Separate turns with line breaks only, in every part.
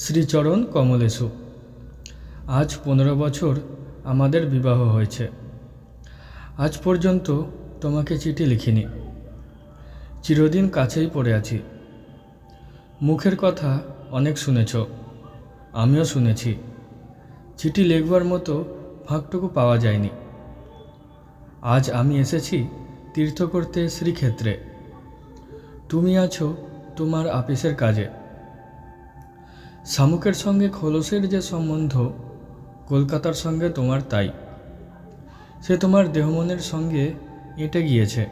শ্রীচরণ কমলেশু। আজ 15 বছর আমাদের বিবাহ হয়েছে। আজ পর্যন্ত তোমাকে চিঠি লিখিনি। চিরদিন কাছেই পড়ে আছি। মুখের কথা অনেক শুনেছ, আমিও শুনেছি। চিঠি লিখবার মতো ফাঁকটুকু পাওয়া যায়নি। আজ আমি এসেছি তীর্থ করতে শ্রীক্ষেত্রে। তুমি আছো তোমার আপিসের কাজে। শামুকের সঙ্গে খোলসের যে সম্বন্ধ, কলকাতার সঙ্গে তোমার তাই। সে তোমার দেহমনের সঙ্গে এঁটে গিয়েছে,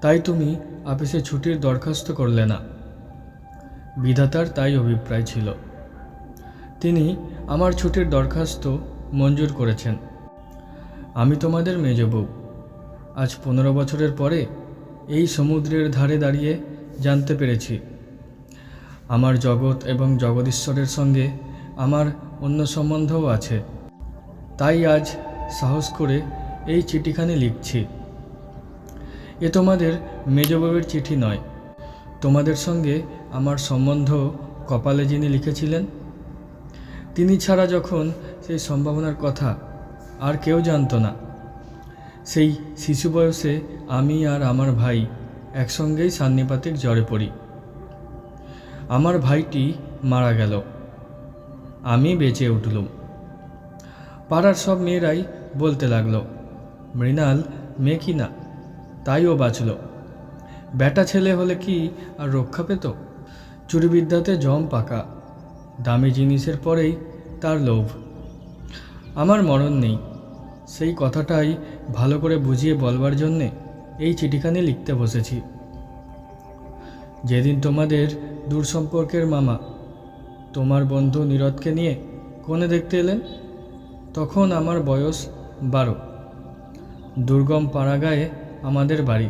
তাই তুমি আপিসে ছুটির দরখাস্ত করলে না। বিধাতার তাই অভিপ্রায় ছিল। তিনি আমার ছুটির দরখাস্ত মঞ্জুর করেছেন। আমি তোমাদের মেজ বউ। আজ 15 বছরের পরে এই সমুদ্রের ধারে দাঁড়িয়ে জানতে পেরেছি আমার জগৎ এবং জগদীশ্বরের সঙ্গে আমার অন্য সম্বন্ধও আছে। তাই আজ সাহস করে এই চিঠিখানি লিখছি। এ তোমাদের মেজ বউয়ের চিঠি নয়। তোমাদের সঙ্গে আমার সম্বন্ধ কপালে যিনি লিখেছিলেন, তিনি ছাড়া যখন সেই সম্ভাবনার কথা আর কেউ জানত না, সেই শিশু বয়সে আমি আর আমার ভাই একসঙ্গেই সান্নিপাতিক জ্বরে পড়ি। আমার ভাইটি মারা গেল, আমি বেঁচে উঠলুম। পাড়ার সব মেয়েরাই বলতে লাগলো, মৃণাল মেয়ে কি না, তাই ও বাঁচল। বেটা ছেলে হলে কি আর রক্ষা পেত? চুরিবিদ্যাতে জম পাকা, দামি জিনিসের পরেই তার লোভ। আমার মরণ নেই, সেই কথাটাই ভালো করে বুঝিয়ে বলবার জন্যে এই চিঠিখানি লিখতে বসেছি। যেদিন তোমাদের দূর সম্পর্কের মামা তোমার বন্ধু নীরদকে নিয়ে কনে দেখতে এলেন, তখন আমার বয়স 12। দুর্গম পাড়াগাঁয়ে আমাদের বাড়ি।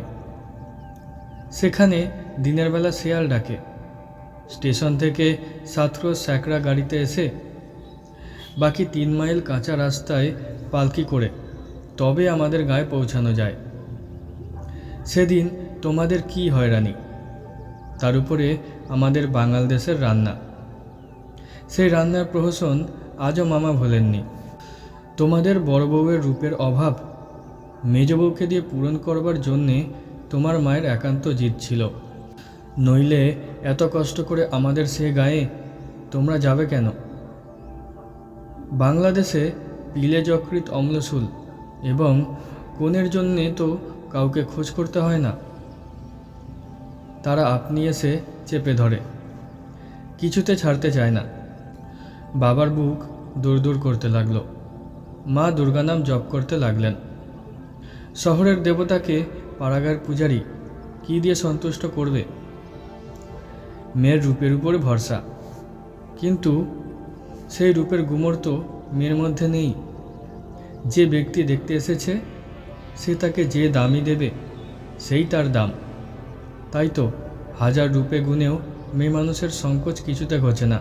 সেখানে দিনের বেলা শেয়াল ডাকে। স্টেশন থেকে 7 ক্রোশ স্যাকরা গাড়িতে এসে বাকি 3 মাইল কাঁচা রাস্তায় পালকি করে তবে আমাদের গায়ে পৌঁছানো যায়। সেদিন তোমাদের কি হয়রানি, তার উপরে আমাদের বাঙাল দেশের রান্না। সেই রান্নার প্রহসন আজও মামা ভোলেননি। তোমাদের বড় বউয়ের রূপের অভাব মেজ বউকে দিয়ে পূরণ করবার জন্যে তোমার মায়ের একান্ত জিদ ছিল। নইলে এত কষ্ট করে আমাদের সে গায়ে তোমরা যাবে কেন? বাংলাদেশে পিলে যকৃৎ অম্লশূল এবং কোনের জন্যে তো কাউকে খোঁজ করতে হয় না। তারা আপনি এসে চেপে ধরে, কিছুতে ছাড়তে চায় না। বাবার বুক দূর দূর করতে লাগলো। মা দুর্গা নাম জপ করতে লাগলেন। শহরের দেবতাকে পাড়াগাঁয়ের পূজারী কি দিয়ে সন্তুষ্ট করবে? মেয়ের রূপের উপরে ভরসা, কিন্তু সেই রূপের গুমর তো মেয়ের মধ্যে নেই। যে ব্যক্তি দেখতে এসেছে সে তাকে যে দামই দেবে সেই তার দাম। তাই তো হাজার রূপে গুণেও মেয়ে মানুষের সংকোচ কিছুতে ঘটে না।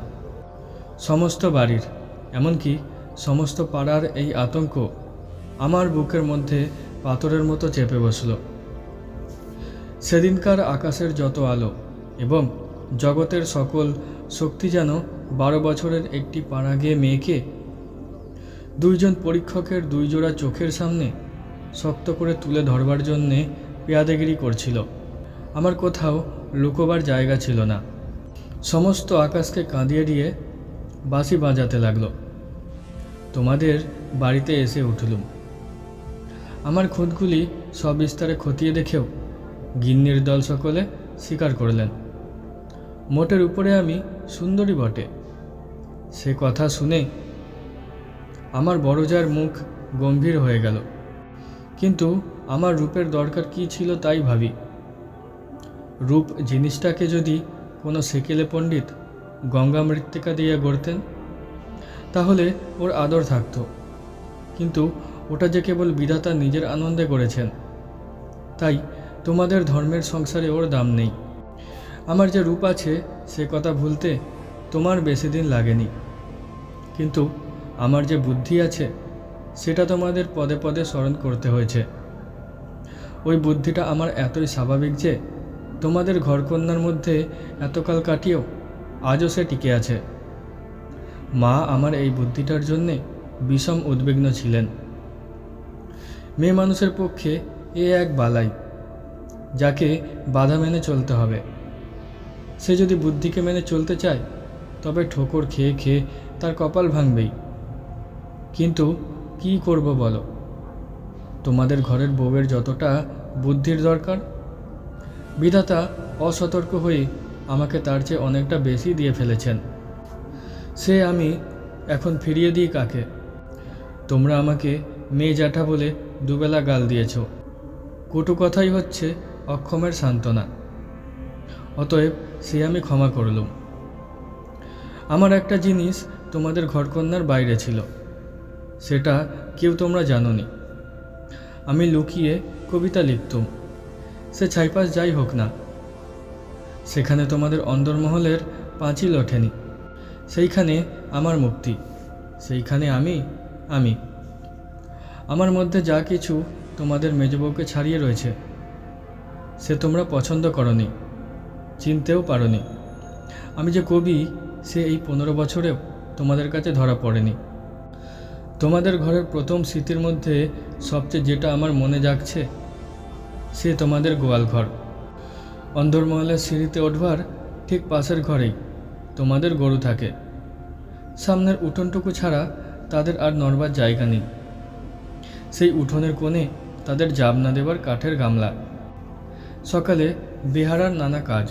সমস্ত বাড়ির, এমনকি সমস্ত পাড়ার এই আতঙ্ক আমার বুকের মধ্যে পাথরের মতো চেপে বসল। সেদিনকার আকাশের যত আলো এবং জগতের সকল শক্তি যেন 12 বছরের একটি পাড়াগেঁয়ে মেয়েকে 2 জন পরীক্ষকের 2 জোড়া চোখের সামনে শক্ত করে তুলে ধরবার জন্যে পেয়াদেগিরি করছিল। আমার কোথাও লুকোবার জায়গা ছিল না। সমস্ত আকাশকে কাঁদিয়ে দিয়ে বাঁশি বাজাতে লাগলো। তোমাদের বাড়িতে এসে উঠলুম। আমার খুঁতগুলি সবিস্তারে খতিয়ে দেখেও গিন্নির দল সকলে স্বীকার করলেন, মোটের উপরে আমি সুন্দরী বটে। সে কথা শুনে আমার বড় জায়ের মুখ গম্ভীর হয়ে গেল। কিন্তু আমার রূপের দরকার কি ছিল তাই ভাবি। রূপ জিনিসটাকে যদি কোনো সেকেলে পণ্ডিত গঙ্গা মৃত্তিকা দিয়ে গড়তেন তাহলে ওর আদর থাকতো, কিন্তু ওটা যে কেবল বিধাতা নিজের আনন্দে গড়েছেন। তাই তোমাদের ধর্মের সংসারে ওর দাম নেই। আমার যে রূপ আছে সে কথা ভুলতে তোমার বেশি দিন লাগেনি, কিন্তু আমার যে বুদ্ধি আছে সেটা তোমাদের পদে পদে স্মরণ করতে হয়েছে। ওই বুদ্ধিটা আমার এতই স্বাভাবিক যে তোমাদের ঘরকন্যার মধ্যে এতকাল কাটিয়েও আজও সে টিকে আছে। মা আমার এই বুদ্ধিটার জন্যে বিষম উদ্বিগ্ন ছিলেন। মেয়ে মানুষের পক্ষে এ এক বালাই, যাকে বাধা মেনে চলতে হবে। সে যদি বুদ্ধিকে মেনে চলতে চায় তবে ঠোকর খেয়ে খেয়ে তার কপাল ভাঙবেই। কিন্তু কি করব বলো? তোমাদের ঘরের বউয়ের যতটা বুদ্ধির দরকার, বিধাতা অসতর্ক হয়ে আমাকে তার চেয়ে অনেকটা বেশি দিয়ে ফেলেছেন। সে আমি এখন ফিরিয়ে দিই কাকে? তোমরা আমাকে মেয়ে জ্যাঠা বলে দুবেলা গাল দিয়েছ। কটু কথাই হচ্ছে অক্ষমের সান্ত্বনা। অতএব সে আমি ক্ষমা করলুম। আমার একটা জিনিস তোমাদের ঘরকন্যার বাইরে ছিল, সেটা কেউ তোমরা জানোনি। আমি লুকিয়ে কবিতা লিখতুম, সে ছাইপাশ যাই হোক না। সেখানে তোমাদের অন্দরমহলের পাঁচিল ওঠেনি। সেইখানে আমার মুক্তি, সেইখানে আমি আমার মধ্যে যা কিছু তোমাদের মেজবউকে ছাড়িয়ে রয়েছে, সে তোমরা পছন্দ করনি, চিনতেও পারোনি। আমি যে কবি, সে এই 15 বছরেও তোমাদের কাছে ধরা পড়েনি। তোমাদের ঘরের প্রথম স্মৃতির মধ্যে সবচেয়ে যেটা আমার মনে জাগছে, সে তোমাদের গোয়ালঘর। অন্দরমহলের সিঁড়িতে ওঠবার ঠিক পাশের ঘরেই তোমাদের গরু থাকে। সামনের উঠোনটুকু ছাড়া তাদের আর নড়বার জায়গা নেই। সেই উঠোনের কোণে তাদের জাবনা দেবার কাঠের গামলা। সকালে বেহারার নানা কাজ।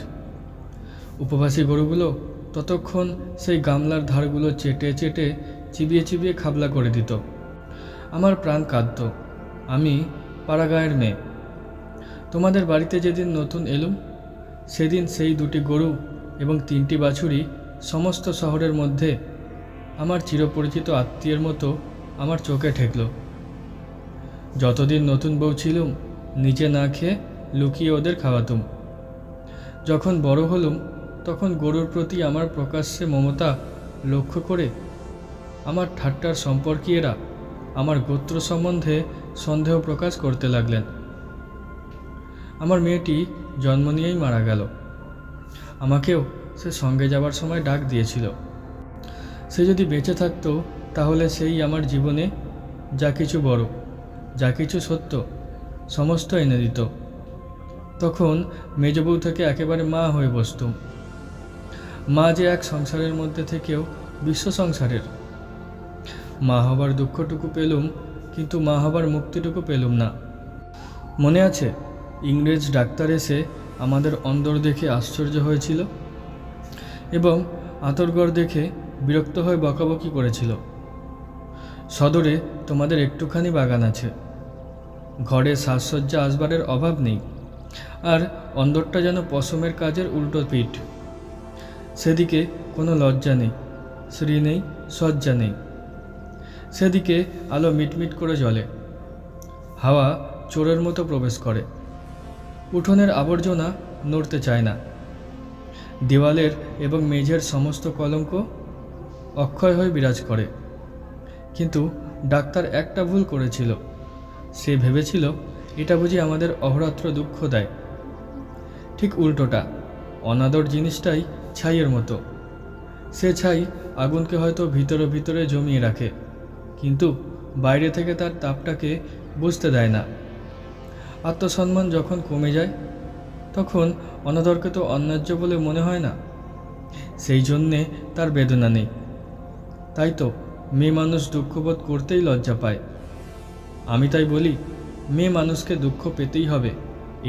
উপবাসী গরুগুলো ততক্ষণ সেই গামলার ধারগুলো চেটে চেটে চিবিয়ে চিবিয়ে খাবলা করে দিত। আমার প্রাণ কাঁদত। আমি পাড়াগাঁয়ের মেয়ে। তোমাদের বাড়িতে যেদিন নতুন এলুম, সেদিন সেই 2টি গরু এবং 3টি বাছুরি সমস্ত শহরের মধ্যে আমার চিরপরিচিত আত্মীয়ের মতো আমার চোখে ঠেকল। যতদিন নতুন বউ ছিলুম, নিজে না খেয়ে লুকিয়ে ওদের খাওয়াতুম। যখন বড় হলুম, তখন গরুর প্রতি আমার প্রকাশ্যে মমতা লক্ষ্য করে আমার ঠাট্টার সম্পর্কীয়রা আমার গোত্র সম্বন্ধে সন্দেহ প্রকাশ করতে লাগলেন। আমার মেয়েটি জন্ম নিয়েই মারা গেল। আমাকেও সে সঙ্গে যাবার সময় ডাক দিয়েছিল। সে যদি বেঁচে থাকতো, তাহলে সেই আমার জীবনে যা কিছু বড়, যা কিছু সত্য, সমস্ত এনে দিত। তখন মেজবউ থেকে একেবারে মা হয়ে বসতুম। মা যে এক সংসারের মধ্যে থেকেও বিশ্ব সংসারের। মা হবার দুঃখটুকু পেলুম, কিন্তু মা হবার মুক্তিটুকু পেলুম না। মনে আছে, ইংরেজ ডাক্তার এসে আমাদের অন্দর দেখে আশ্চর্য হয়েছিল এবং আঁতরঘর দেখে বিরক্ত হয়ে বকাবকি করেছিল। সদরে তোমাদের একটুখানি বাগান আছে, ঘরে সাজসজ্জা আসবারের অভাব নেই, আর অন্দরটা যেন পশমের কাজের উল্টো পিঠ। সেদিকে কোনো লজ্জা নেই, শ্রী নেই, সজ্জা নেই। সেদিকে আলো মিটমিট করে জ্বলে, হাওয়া চোরের মতো প্রবেশ করে। উঠোনের আবর্জনা নড়তে চায় না। দেওয়ালের এবং মেঝের সমস্ত কলঙ্ক অক্ষয় হয়ে বিরাজ করে। কিন্তু ডাক্তার একটা ভুল করেছিল। সে ভেবেছিল এটা বুঝি আমাদের অহরাত্র দুঃখ দেয়। ঠিক উল্টোটা, অনাদর জিনিসটাই ছাইয়ের মতো। সে ছাই আগুনকে হয়তো ভিতরে ভিতরে জমিয়ে রাখে, কিন্তু বাইরে থেকে তার তাপটাকে বুঝতে দেয় না। আত্মসম্মান যখন কমে যায়, তখন অনাদরকে তো অন্যায্য বলে মনে হয় না। সেই জন্যে তার বেদনা নেই। তাই তো মেয়ে মানুষ দুঃখবোধ করতেই লজ্জা পায়। আমি তাই বলি, মেয়ে মানুষকে দুঃখ পেতেই হবে।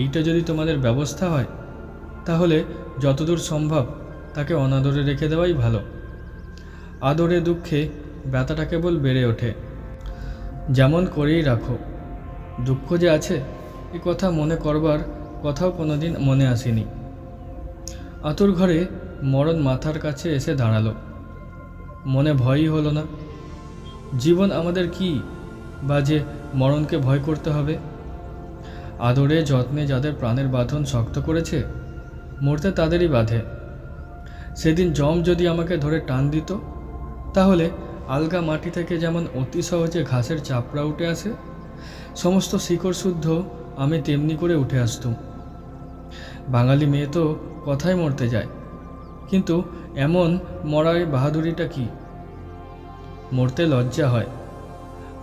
এইটা যদি তোমাদের ব্যবস্থা হয়, তাহলে যতদূর সম্ভব তাকে অনাদরে রেখে দেওয়াই ভালো। আদরে দুঃখে ব্যথাটা কেবল বেড়ে ওঠে। যেমন করেই রাখো, দুঃখ যে আছে এ কথা মনে করবার কথাও কোনোদিন মনে আসেনি। আতুর ঘরে মরণ মাথার কাছে এসে দাঁড়ালো। মনে ভয়ই হলো না। জীবন আমাদের কি বা যে মরণকে ভয় করতে হবে? আদরে যত্নে যাদের প্রাণের বাঁধন শক্ত করেছে, মরতে তাদেরই বাঁধে। সেদিন যম যদি আমাকে ধরে টান দিত, তাহলে আলগা মাটি থেকে যেমন অতি সহজে ঘাসের চাপড়া উঠে আসে, সমস্ত শিকড় শুদ্ধ আমি তেমনি করে উঠে আসতুম। বাঙালি মেয়ে তো কথায় মরতে যায়, কিন্তু এমন মরায় বাহাদুরিটা কি? মরতে লজ্জা হয়।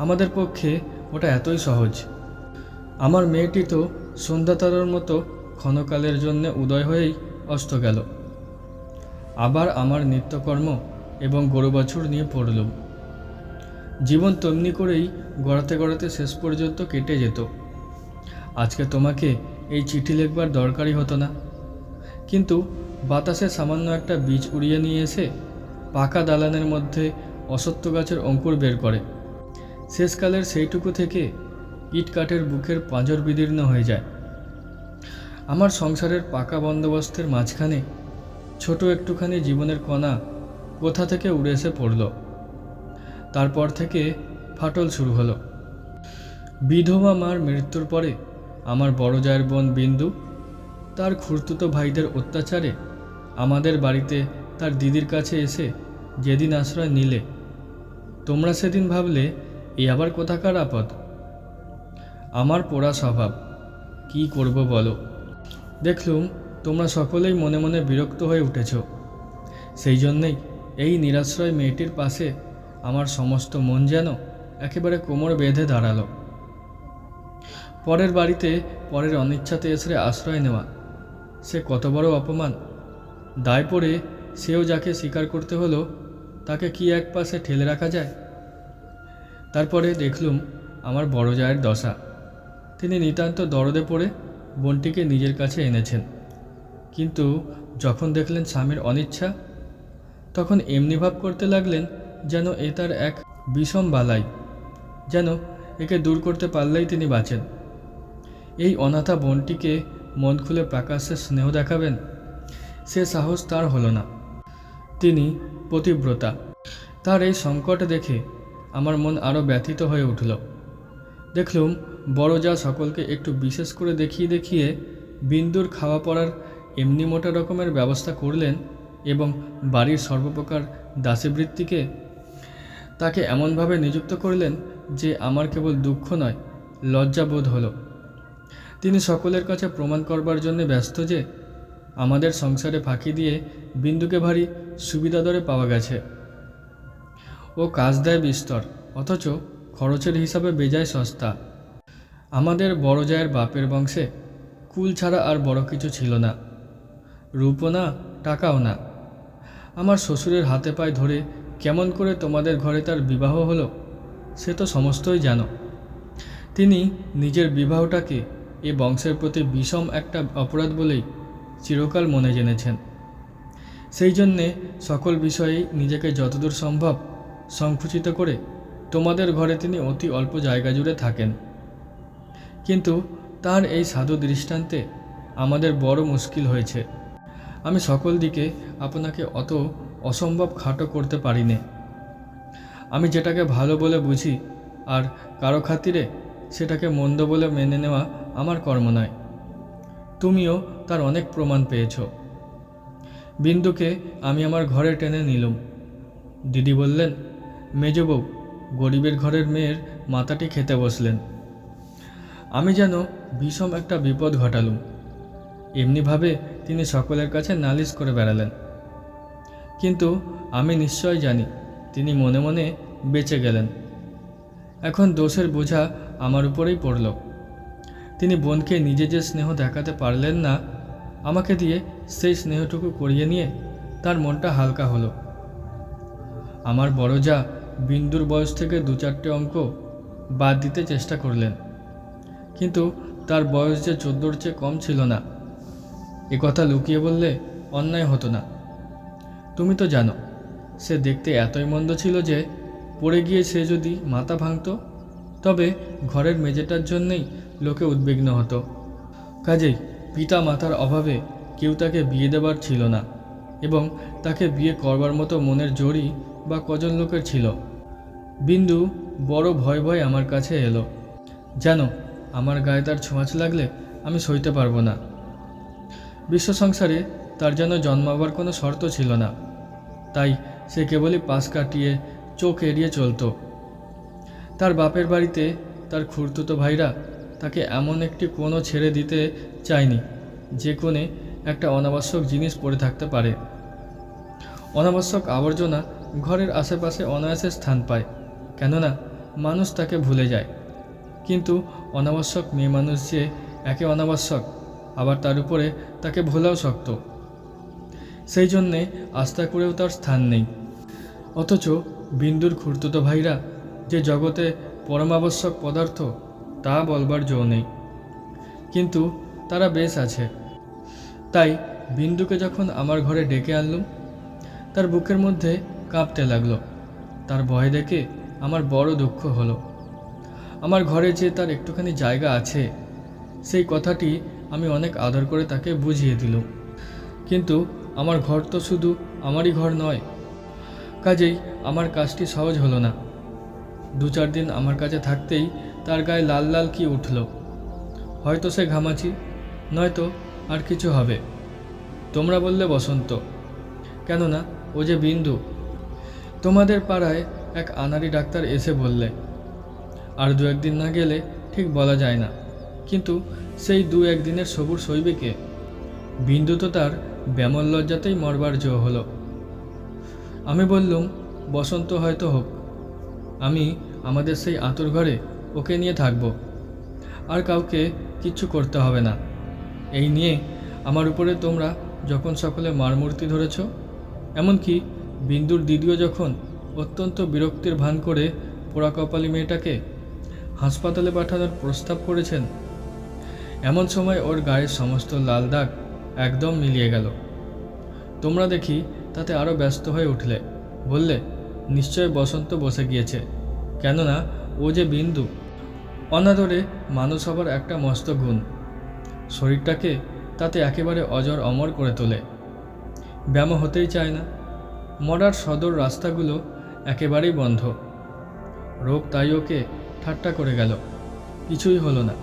আমাদের পক্ষে ওটা এতই সহজ। আমার মেয়েটি তো সন্ধ্যাতারার মতো ক্ষণকালের জন্যে উদয় হয়েই অস্ত গেল। আবার আমার নিত্যকর্ম এবং গরু বাছুর নিয়ে পড়লুম। জীবন তেমনি করেই গড়াতে গড়াতে শেষ পর্যন্ত কেটে যেত। আজকে তোমাকে এই চিঠি লিখবার দরকারই হতো না, কিন্তু বাতাসে সামান্য একটা বীজ উড়িয়ে নিয়ে এসে পাকা দালানের মধ্যে অসত্য গাছের অঙ্কুর বের করে। শেষকালের সেইটুকু থেকে ইট কাঠের বুকের পাঁজর বিদীর্ণ হয়ে যায়। আমার সংসারের পাকা বন্দোবস্তের মাঝখানে ছোট একটুখানি জীবনের কণা কোথা থেকে উড়ে এসে পড়ল। তারপর থেকে ফাটল শুরু হলো। বিধবা মার মৃত্যুর পরে আমার বড় জায়ের বোন বিন্দু তার খুড়তুতো ভাইদের অত্যাচারে আমাদের বাড়িতে তার দিদির কাছে এসে যেদিন আশ্রয় নিলে, তোমরা সেদিন ভাবলে এ আবার কোথাকার আপদ। আমার পোড়া স্বভাব, কি করব বলো। দেখলুম তোমরা সকলেই মনে মনে বিরক্ত হয়ে উঠেছ। সেই জন্যেই এই নিরাশ্রয় মেয়েটির পাশে আমার সমস্ত মন যেন একেবারে কোমর বেঁধে দাঁড়ালো। পরের বাড়িতে পরের অনিচ্ছাতে এসে আশ্রয় নেওয়া সে কত বড় অপমান। দায় পড়ে সেও যাকে স্বীকার করতে হলো তাকে কি এক পাশে ঠেলে রাখা যায়। তারপরে দেখলুম আমার বড় জায়ের দশা। তিনি নিতান্ত দরদে পড়ে বোনটিকে নিজের কাছে এনেছেন, কিন্তু যখন দেখলেন স্বামীর অনিচ্ছা, তখন এমনি ভাব করতে লাগলেন যেন এ তার এক বিষম বালাই, যেন একে দূর করতে পারলেই তিনি বাঁচেন। এই অনাথা বোনটিকে মন খুলে প্রকাশ্যে স্নেহ দেখাবেন, সে সাহস তার হলো না। তিনি পতিব্রতা। তার এই সংকট দেখে আমার মন আরও ব্যথিত হয়ে উঠল। দেখলুম বড় যা সকলকে একটু বিশেষ করে দেখিয়ে দেখিয়ে বিন্দুর খাওয়া পড়ার এমনি মোটা রকমের ব্যবস্থা করলেন এবং বাড়ির সর্বপ্রকার দাসীবৃত্তিকে তাকে এমনভাবে নিযুক্ত করলেন যে আমার কেবল দুঃখ নয়, লজ্জা বোধ হলো। তিনি সকলের কাছে প্রমাণ করবার জন্য ব্যস্ত যে আমাদের সংসারে ফাঁকি দিয়ে বিন্দুকে ভারী সুবিধা দরে পাওয়া গেছে। ও কাজ দেয় বিস্তর, অথচ খরচের হিসাবে বেজায় সস্তা। আমাদের বড় জায়ের বাপের বংশে কুল ছাড়া আর বড় কিছু ছিল না, রূপও না, টাকাও না। আমার শ্বশুরের হাতে পায়ে ধরে কেমন করে তোমাদের ঘরে তার বিবাহ হলো সে তো সমস্তই জানো। তিনি নিজের বিবাহটাকে এ বংশের প্রতি বিষম একটা অপরাধ বলেই চিরকাল মনে জেনেছেন। সেই জন্যে সকল বিষয়েই নিজেকে যতদূর সম্ভব সংকুচিত করে তোমাদের ঘরে তিনি অতি অল্প জায়গা জুড়ে থাকেন। কিন্তু তার এই সাধু দৃষ্টান্তে আমাদের বড় মুশকিল হয়েছে। আমি সকল দিকে আপনাকে অত অসম্ভব খাটো করতে পারি নে। আমি যেটাকে ভালো বলে বুঝি আর কারো খাতিরে সেটাকে মন্দ বলে মেনে নেওয়া আমার কর্ম নয়। তুমিও তার অনেক প্রমাণ পেয়েছ। বিন্দুকে আমি আমার ঘরে টেনে নিলুম। দিদি বললেন, মেজ বউ, গরিবের ঘরের মেয়ের মাথাটি খেতে বসলেন। আমি যেন বিষম একটা বিপদ ঘটালুম। এমনিভাবে তিনি সকলের কাছে নালিশ করে বেড়ালেন। কিন্তু আমি নিশ্চয় জানি তিনি মনে মনে বেঁচে গেলেন। এখন দোষের বোঝা আমার উপরেই পড়ল। তিনি বোনকে নিজে যে স্নেহ দেখাতে পারলেন না, আমাকে দিয়ে সেই স্নেহটুকু করিয়ে নিয়ে তার মনটা হালকা হলো। আমার বড় যা বিন্দুর বয়স থেকে 2-4টে অঙ্ক বাদ দিতে চেষ্টা করলেন, কিন্তু তার বয়স যে 14-র চেয়ে কম ছিল না। এ কথা লুকিয়ে বললে অন্যায় হতো না। তুমি তো জানো সে দেখতে এতই মন্দ ছিল যে পড়ে গিয়ে সে যদি মাথা ভাঙত তবে ঘরের মেজেটার জন্যেই লোকে উদ্বিগ্ন হতো। কাজেই পিতা মাতার অভাবে কেউ তাকে বিয়ে দেবার ছিল না, এবং তাকে বিয়ে করবার মতো মনের জোরই বা কজন লোকের ছিল। বিন্দু বড় ভয় ভয় আমার কাছে এলো। জানো, আমার গায়ে তার ছোঁয়াচ লাগলে আমি সইতে পারবো না। বিশ্ব সংসারে তার যেন জন্মাবার কোনো শর্ত ছিল না, তাই সে কেবলই পাশ কাটিয়ে চোখ এড়িয়ে চলত। তার বাপের বাড়িতে তার খুড়তুতো ভাইরা তাকে এমন একটি কোণও ছেড়ে দিতে চায়নি যে কোণে একটা অনাবশ্যক জিনিস পড়ে থাকতে পারে। অনাবশ্যক আবর্জনা ঘরের আশেপাশে অনায়াসে স্থান পায়, কেননা মানুষ তাকে ভুলে যায়। কিন্তু অনাবশ্যক মেয়ে মানুষ যে একে অনাবশ্যক, আবার তার উপরে তাকে ভোলাও শক্ত, সেই জন্যে আস্থা করেও তার স্থান নেই। অথচ বিন্দুর খুড়তুতো ভাইরা যে জগতে পরমাবশ্যক পদার্থ তা বলবার জো নেই, কিন্তু তারা বেশ আছে। তাই বিন্দুকে যখন আমার ঘরে ডেকে আনলুম, তার বুকের মধ্যে কাঁপতে লাগলো। তার ভয় দেখে আমার বড় দুঃখ হলো। আমার ঘরে যে তার একটুখানি জায়গা আছে, সেই কথাটি আমি অনেক আদর করে তাকে বুঝিয়ে দিলুম। কিন্তু আমার ঘর তো শুধু আমারই ঘর নয়, কাজেই আমার কাজটি সহজ হলো না। 2-4 দিন আমার কাছে থাকতেই তার গায়ে লাল লাল কি উঠল। হয়তো সে ঘামাচি, নয়তো আর কিছু হবে। তোমরা বললে বসন্ত, কেননা ও যে বিন্দু। তোমাদের পাড়ায় এক আনাড়ি ডাক্তার এসে বললে, আর 2-1 দিন না গেলে ঠিক বলা যায় না, কিন্তু সেই 2-1 দিনের সবুর সইবে কে? বিন্দু তো তার ব্যামল লজ্জাতেই মরবার জো হলো। আমি বললুম, বসন্ত হয়তো হোক, আমি আমাদের সেই আঁতুর ঘরে ওকে নিয়ে থাকব, আর কাউকে কিচ্ছু করতে হবে না। এই নিয়ে আমার উপরে তোমরা যখন সকলে মারমূর্তি ধরেছ, এমনকি বিন্দুর দিদিও যখন অত্যন্ত বিরক্তির ভান করে পোড়া কপালি মেয়েটাকে হাসপাতালে পাঠানোর প্রস্তাব করেছেন, এমন সময় ওর গায়ের সমস্ত লাল দাগ একদম মিলিয়ে গেল। তোমরা দেখি তাতে আরও ব্যস্ত হয়ে উঠলে, বললে নিশ্চয় বসন্ত বসে গিয়েছে, কেননা ও যে বিন্দু। অনাদরে মানুষ হবার একটা মস্ত গুণ, শরীরটাকে তাতে একেবারে অজর অমর করে তোলে। ব্যায়াম হতেই চায় না। মরার সদর রাস্তাগুলো একেবারেই বন্ধ। রোগ তাই ওকে ঠাট্টা করে গেল, কিছুই হলো না।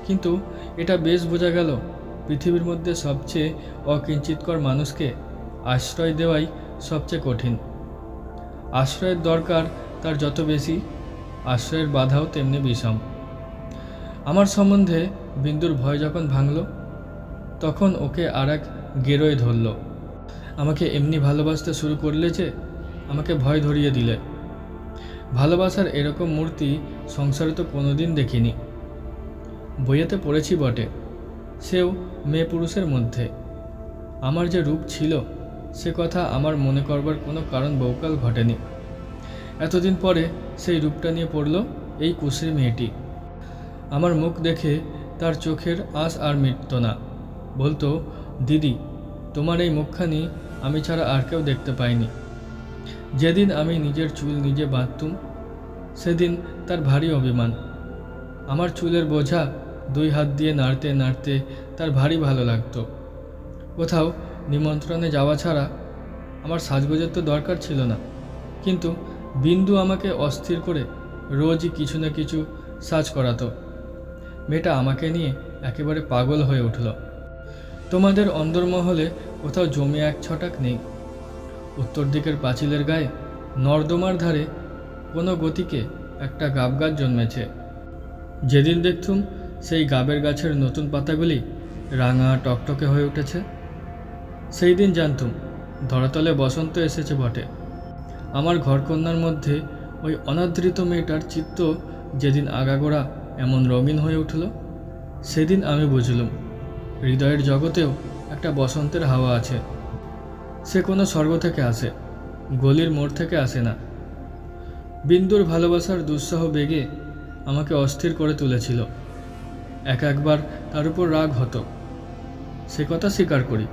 কিন্তু এটা বেশ বোঝা গেল, পৃথিবীর মধ্যে সবচেয়ে অকিঞ্চিতকর মানুষকে আশ্রয় দেওয়াই সবচেয়ে কঠিন। আশ্রয়ের দরকার তার যত বেশি, আশ্রয়ের বাধাও তেমনি বিষম। আমার সম্বন্ধে বিন্দুর ভয় যখন ভাঙল, তখন ওকে আর এক গেরোয় ধরল। আমাকে এমনি ভালোবাসতে শুরু করলে যে আমাকে ভয় ধরিয়ে দিলে। ভালোবাসার এরকম মূর্তি সংসারে তো কোনোদিন দেখিনি। বইয়েতে পড়েছি বটে, সেও মেয়ে পুরুষের মধ্যে। আমার যে রূপ ছিল সে কথা আমার মনে করবার কোনো কারণ বহুকাল ঘটেনি। এতদিন পরে সেই রূপটা নিয়ে পড়ল এই কুশ্রী মেয়েটি। আমার মুখ দেখে তার চোখের আশ আর মিটত না। বলতো, দিদি, তোমার এই মুখখানি আমি ছাড়া আর কেউ দেখতে পাইনি। যেদিন আমি নিজের চুল নিজে বাঁধতুম, সেদিন তার ভারী অভিমান। আমার চুলের বোঝা 2 হাত দিয়ে নাড়তে নাড়তে তার ভারী ভালো লাগতো। কোথাও নিমন্ত্রণে যাওয়া ছাড়া আমার সাজগোজের তো দরকার ছিল না, কিন্তু বিন্দু আমাকে অস্থির করে রোজই কিছু না কিছু সাজ করাতো। মেয়েটা আমাকে নিয়ে একেবারে পাগল হয়ে উঠল। তোমাদের অন্দরমহলে কোথাও জমি 1 ছটাক নেই। উত্তর দিকের পাঁচিলের গায়ে নর্দমার ধারে কোনো গতিকে একটা গাব গাছ জন্মেছে। যেদিন দেখতুম সেই গাবের গাছের নতুন পাতাগুলি রাঙা টকটকে হয়ে উঠেছে, সেই দিন জানতুম ধরাতলে বসন্ত এসেছে বটে। আমার ঘরকন্যার মধ্যে ওই অনাদৃত মেয়েটার চিত্ত যেদিন আগাগোড়া এমন রঙিন হয়ে উঠল, সেদিন আমি বুঝলুম হৃদয়ের জগতেও একটা বসন্তের হাওয়া আছে। সে কোনো স্বর্গ থেকে আসে, গলির মোড় থেকে আসে না। বিন্দুর ভালোবাসার দুঃসহ বেগে আমাকে অস্থির করে তুলেছিল। একবার তার উপর রাগ হতো, সে কথা স্বীকার করি,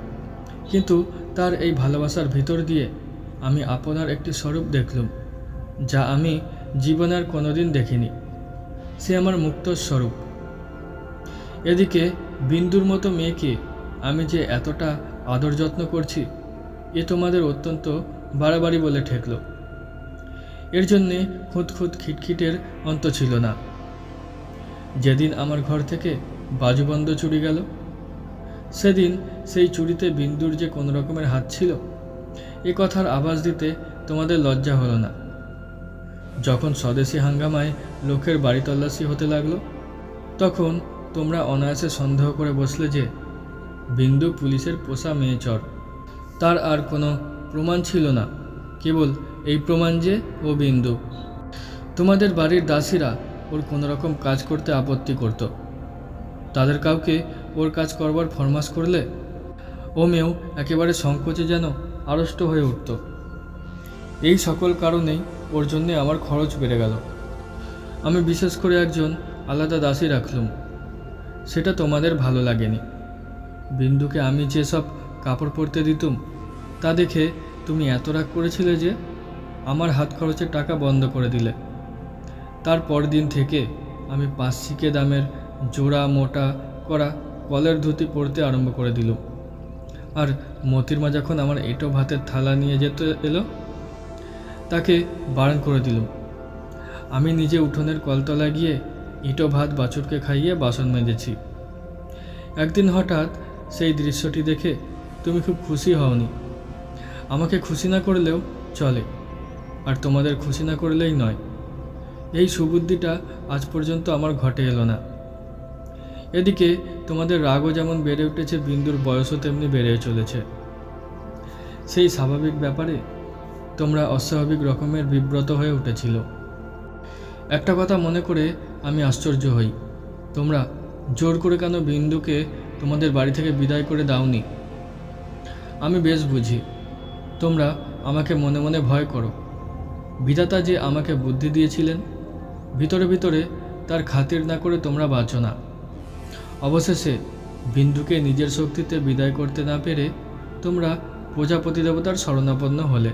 কিন্তু তার এই ভালোবাসার ভিতর দিয়ে আমি আপনার একটি স্বরূপ দেখলুম, যা আমি জীবনে আর কোনোদিন দেখিনি। সে আমার মুক্ত স্বরূপ। এদিকে বিন্দুর মতো মেয়েকে আমি যে এতটা আদর যত্ন করছি, এ তোমাদের অত্যন্ত বাড়াবাড়ি বলে ঠেকল। এর জন্যে খুঁতখুঁত খিটখিটের অন্ত ছিল না। যেদিন আমার ঘর থেকে বাজুবন্ধ চুরি গেল, সেদিন সেই চুরিতে বিন্দুর যে কোনো রকমের হাত ছিল, এ কথার আভাস দিতে তোমাদের লজ্জা হলো না। যখন স্বদেশি হাঙ্গামায় লোকের বাড়ি তল্লাশি হতে লাগলো, তখন তোমরা অনায়াসে সন্দেহ করে বসলে যে বিন্দু পুলিশের পোষা মেয়ে চর। তার আর কোনো প্রমাণ ছিল না, কেবল এই প্রমাণ যে ও বিন্দু। তোমাদের বাড়ির দাসীরা ওর কোনো রকম কাজ করতে আপত্তি করত। তাদের কাউকে ওর কাজ করবার ফরমাস করলে ও মেয়েও একেবারে সংকোচে যেন আড়ষ্ট হয়ে উঠত। এই সকল কারণেই ওর জন্যে আমার খরচ বেড়ে গেল। আমি বিশেষ করে একজন আলাদা দাসী রাখলুম। সেটা তোমাদের ভালো লাগেনি। বিন্দুকে আমি যেসব কাপড় পরতে দিতুম তা দেখে তুমি এত রাগ করেছিলে যে আমার হাত খরচের টাকা বন্ধ করে দিলে। তারপর দিন থেকে আমি 5 শিকে দামের জোড়া মোটা করা কলের ধুতি পরতে আরম্ভ করে দিলুম। আর মতির মা যখন আমার এঁটো ভাতের থালা নিয়ে যেতে এলো তাকে বারণ করে দিলুম। আমি নিজে উঠোনের কলতলায় গিয়ে ইঁটো ভাত বাছুরকে খাইয়ে বাসন মেজেছি। একদিন হঠাৎ সেই দৃশ্যটি দেখে তুমি খুব খুশি হওনি। আমাকে খুশি না করলেও চলে, আর তোমাদের খুশি না করলেই নয়। এই সুবুদ্ধিটা আজ পর্যন্ত আমার ঘটে এলো না। এদিকে তোমাদের রাগও যেমন বেড়ে উঠেছে, বিন্দুর বয়সও তেমনি বেড়ে চলেছে। সেই স্বাভাবিক ব্যাপারে তোমরা অস্বাভাবিক রকমের বিব্রত হয়ে উঠেছিল। একটা কথা মনে করে আমি আশ্চর্য হই, তোমরা জোর করে কেন বিন্দুকে তোমাদের বাড়ি থেকে বিদায় করে দাওনি। আমি বেশ বুঝি তোমরা আমাকে মনে মনে ভয় করো। বিধাতা যে আমাকে বুদ্ধি দিয়েছিলেন, ভিতরে ভিতরে তার খাতির না করে তোমরা বাঁচো না। অবশেষে বিন্দুকে নিজের শক্তিতে বিদায় করতে না পেরে তোমরা প্রজাপতি দেবতার শরণাপন্ন হলে।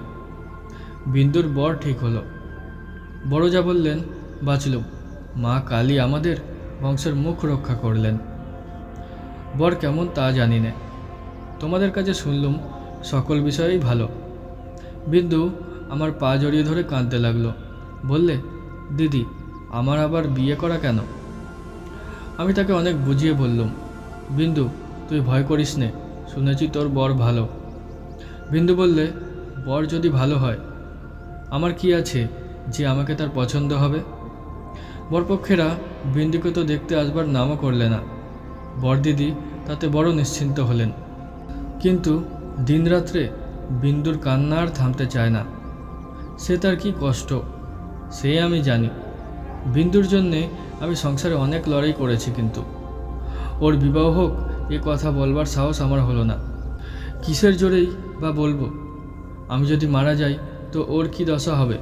বিন্দুর বর ঠিক হলো। বড় যা বললেন বাঁচল। মা কালী আমাদের বংশের মুখ রক্ষা করলেন। বর কেমন তা জানি না, তোমাদের কাছে শুনলুম সকল বিষয়েই ভালো। বিন্দু আমার পা জড়িয়ে ধরে কাঁদতে লাগলো। বললে, দিদি আমার আবার বিয়ে করা কেন? আমি তাকে অনেক বুঝিয়ে বললুম, বিন্দু তুই ভয় করিস নে, শুনেছি তোর বর ভালো। বিন্দু বললে, বর যদি ভালো হয় আমার কি আছে যে আমাকে তার পছন্দ হবে? বরপক্ষেরা বিন্দুকে তো দেখতে আসবার নামও করলে না। বরদিদি তাতে বড় নিশ্চিন্ত হলেন। কিন্তু দিনরাত্রে বিন্দুর কান্না আর থামতে চায় না। সে তার কি কষ্ট সে আমি জানি। বিন্দুর জন্যে আমি সংসারে অনেক লড়াই করেছি, কিন্তু ওর বিবাহ হোক এ কথা বলবার সাহস আমার হলো না। কিসের জোরেই বা বলবো? আমি যদি মারা যাই তো ওর কি দশা হবে?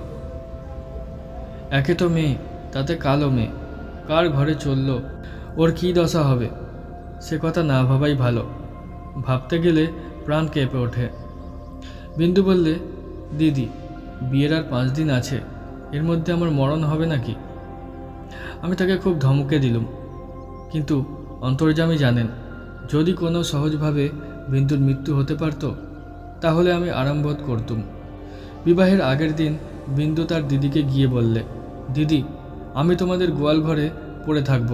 একে তো মেয়ে, তাতে কালো মেয়ে, কার ঘরে চলল, ওর কি দশা হবে? সে কথা না ভাবাই ভালো। ভাবতে গেলে প্রাণ কেঁপে ওঠে। বিন্দু বললে, দিদি বিয়ের আর 5 দিন আছে, এর মধ্যে আমার মরণ হবে নাকি? আমি তাকে খুব ধমকে দিলুম, কিন্তু অন্তর্যামী জানেন যদি কোনো সহজভাবে বিন্দুর মৃত্যু হতে পারত তাহলে আমি আরাম বোধ করতুম। বিবাহের আগের দিন বিন্দু তার দিদিকে গিয়ে বললে, দিদি আমি তোমাদের গোয়াল ঘরে পড়ে থাকব,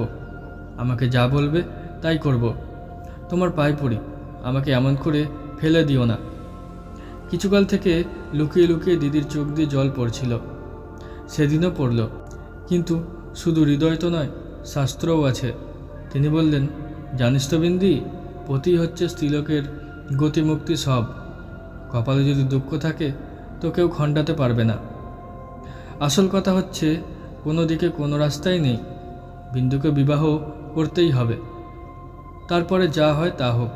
আমাকে যা বলবে তাই করব, তোমার পায়ে পড়ি, আমাকে এমন করে ফেলে দিও না। কিছুকাল থেকে লুকিয়ে লুকিয়ে দিদির চোখ দিয়ে জল পড়ছিল। সেদিনও পড়ল, কিন্তু শুধু হৃদয় তো নয়, শাস্ত্রও আছে। তিনি বললেন, জানিস তো বিন্দি, পতি হচ্ছে স্ত্রীলোকের গতিমুক্তি সব। কপালে যদি দুঃখ থাকে তো কেউ খণ্ডাতে পারবে না। আসল কথা হচ্ছে কোনো দিকে কোনো রাস্তাই নেই, বিন্দুকে বিবাহ করতেই হবে, তারপরে যা হয় তা হোক।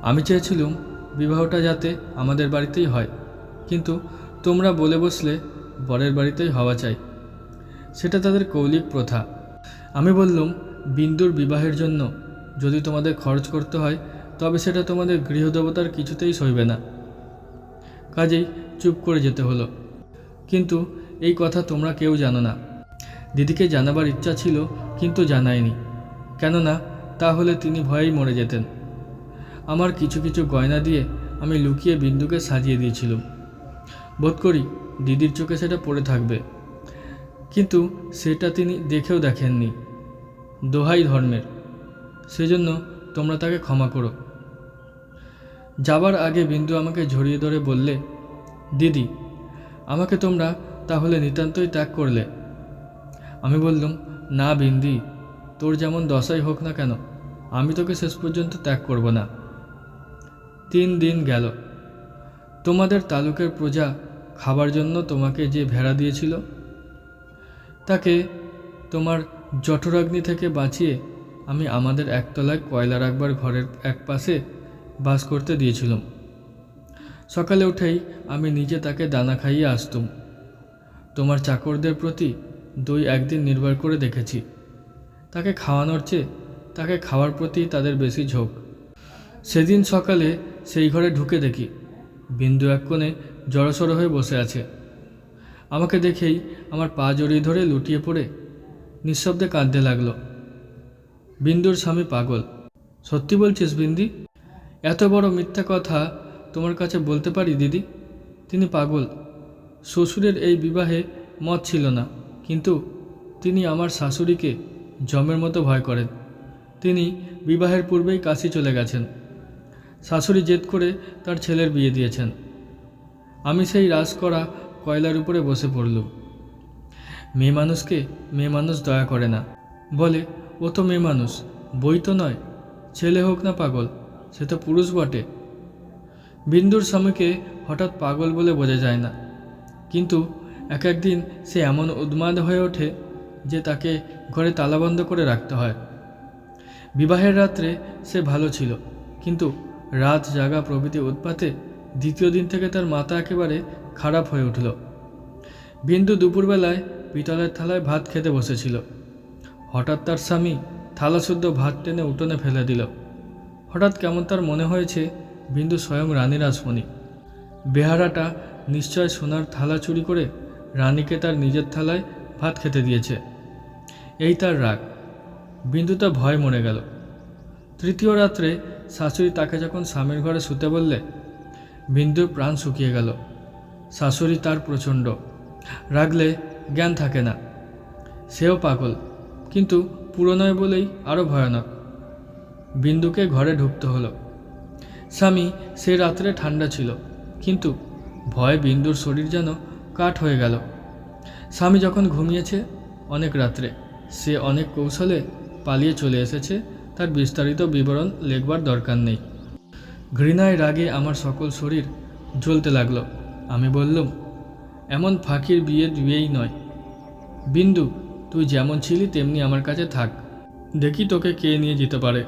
আমি চেয়েছিলুম বিবাহটা যাতে আমাদের বাড়িতেই হয়, কিন্তু তোমরা বলে বসলে বরের বাড়িতেই হওয়া চাই। সেটা তাদের কৌলিক প্রথা। আমি বললুম, বিন্দুর বিবাহের জন্য যদি তোমাদের খরচ করতে হয় তবে সেটা তোমাদের গৃহদেবতার কিছুতেই সইবে না। কাজেই চুপ করে যেতে হলো। কিন্তু এই কথা তোমরা কেউ জানো না। দিদিকে জানাবার ইচ্ছা ছিল, কিন্তু জানায়নি, কেননা তাহলে তিনি ভয়েই মরে যেতেন। আমার কিছু কিছু গয়না দিয়ে আমি লুকিয়ে বিন্দুকে সাজিয়ে দিয়েছিলাম। বোধ করি দিদির চোখে সেটা পড়ে থাকবে, কিন্তু সেটা তিনি দেখেও দেখেননি। দোহাই ধর্মের, সেজন্য তোমরা তাকে ক্ষমা করো। যাবার আগে বিন্দু আমাকে জড়িয়ে ধরে বললে, দিদি আমাকে তোমরা তাহলে নিতান্তই ত্যাগ করলে? আমি বললুম, না বিন্দি, তোর যেমন দশাই হোক না কেন আমি তোকে শেষ পর্যন্ত ত্যাগ করব না। 3 দিন গেল। তোমাদের তালুকের প্রজা খাবার জন্য তোমাকে যে ভেড়া দিয়েছিল, তাকে তোমার জঠরাগ্নি থেকে বাঁচিয়ে আমি আমাদের একতলায় কয়লা রাখবার ঘরের এক পাশে বাস করতে দিয়েছিলাম। সকালে উঠেই আমি নিজে তাকে দানা খাইয়ে আসতুম। তোমার চাকরদের প্রতি 2-1 দিন নির্ভর করে দেখেছি, তাকে খাওয়ানোর চেয়ে তাকে খাওয়ার প্রতি তাদের বেশি ঝোঁক। সেদিন সকালে সেই ঘরে ঢুকে দেখি বিন্দু এক কোণে জড়সড় হয়ে বসে আছে। আমাকে দেখেই আমার পা জড়িয়ে ধরে লুটিয়ে পড়ে নিঃশব্দে কাঁদতে লাগলো। বিন্দুর স্বামী পাগল। সত্যি বলছিস বিন্দি? এত বড় মিথ্যা কথা তোমার কাছে বলতে পারি দিদি? তিনি পাগল। শ্বশুরের এই বিবাহে মত ছিল না, কিন্তু তিনি আমার শাশুড়িকে জমের মতো ভয় করেন। তিনি বিবাহের পূর্বেই কাশি চলে গেছেন। শাশুড়ি জেদ করে তার ছেলের বিয়ে দিয়েছেন। আমি সেই রাস করা কয়লার উপরে বসে পড়লুম। মেয়ে মানুষকে মেয়ে মানুষ দয়া করে না, বলে ও তো মেয়ে মানুষ, বই তো নয়। ছেলে হোক না পাগল, সে তো পুরুষ বটে। বিন্দুর স্বামীকে হঠাৎ পাগল বলে বোঝা যায় না, কিন্তু এক একদিন সে এমন উন্মাদ হয়ে ওঠে যে তাকে ঘরে তালাবন্ধ করে রাখতে হয়। বিবাহের রাত্রে সে ভালো ছিল, কিন্তু রাত জাগা প্রভৃতি উৎপাতে দ্বিতীয় দিন থেকে তার মাথা একেবারে খারাপ হয়ে উঠল। বিন্দু দুপুরবেলায় পিতলের থালায় ভাত খেতে বসেছিল। হঠাৎ তার স্বামী থালা শুদ্ধ ভাত টেনে উঠোনে ফেলে দিল। হঠাৎ কেমন তার মনে হয়েছে বিন্দু স্বয়ং রানী রাসমণি। বেহারাটা নিশ্চয় সোনার থালা চুরি করে রানীকে তার নিজের থালায় ভাত খেতে দিয়েছে। এই তার রাগ। বিন্দু তা ভয় মরে গেল। তৃতীয় রাত্রে শাশুড়ি তাকে যখন স্বামীর ঘরে শুতে বললে, বিন্দুর প্রাণ শুকিয়ে গেল। শাশুড়ি তার প্রচণ্ড, রাগলে জ্ঞান থাকে না। সেও পাগল, কিন্তু পুরো নয় বলেই আরও ভয়ানক। বিন্দুকে ঘরে ঢুকতে হলো। স্বামী সে রাত্রে ঠান্ডা ছিল, কিন্তু ভয়ে বিন্দুর শরীর যেন কাঠ হয়ে গেল। স্বামী যখন ঘুমিয়েছে অনেক রাত্রে, সে অনেক কৌশলে পালিয়ে চলে এসেছে, তার বিস্তারিত বিবরণ লেখবার দরকার নেই। ঘৃণায় রাগে আমার সকল শরীর জ্বলতে লাগলো। আমি বললুম, এমন ফাঁকির বিয়েই নয়। বিন্দু, তুই যেমন ছিলি তেমনি আমার কাছে থাক, দেখি তোকে কে নিয়ে যেতে পারে।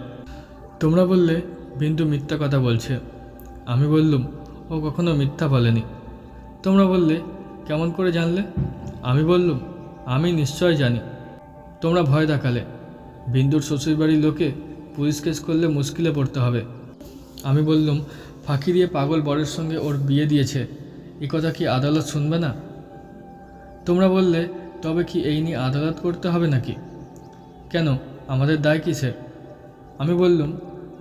তোমরা বললে বিন্দু মিথ্যা কথা বলছে। আমি বললুম, ও কখনো মিথ্যা বলেনি। তোমরা বললে, কেমন করে জানলে? আমি বললুম, আমি নিশ্চয় জানি। তোমরা ভয় দেখালে। বিন্দুর শ্বশুরবাড়ির লোকে পুলিশ কেস করলে মুশকিলে পড়তে হবে। আমি বললুম, ফাঁকি দিয়ে পাগল বরের সঙ্গে ওর বিয়ে দিয়েছে, এ কথা কি আদালত শুনবে না? তোমরা বললে, তবে কি এই নিয়ে আদালত করতে হবে নাকি? কেন, আমাদের দায় কিসের? আমি বললুম,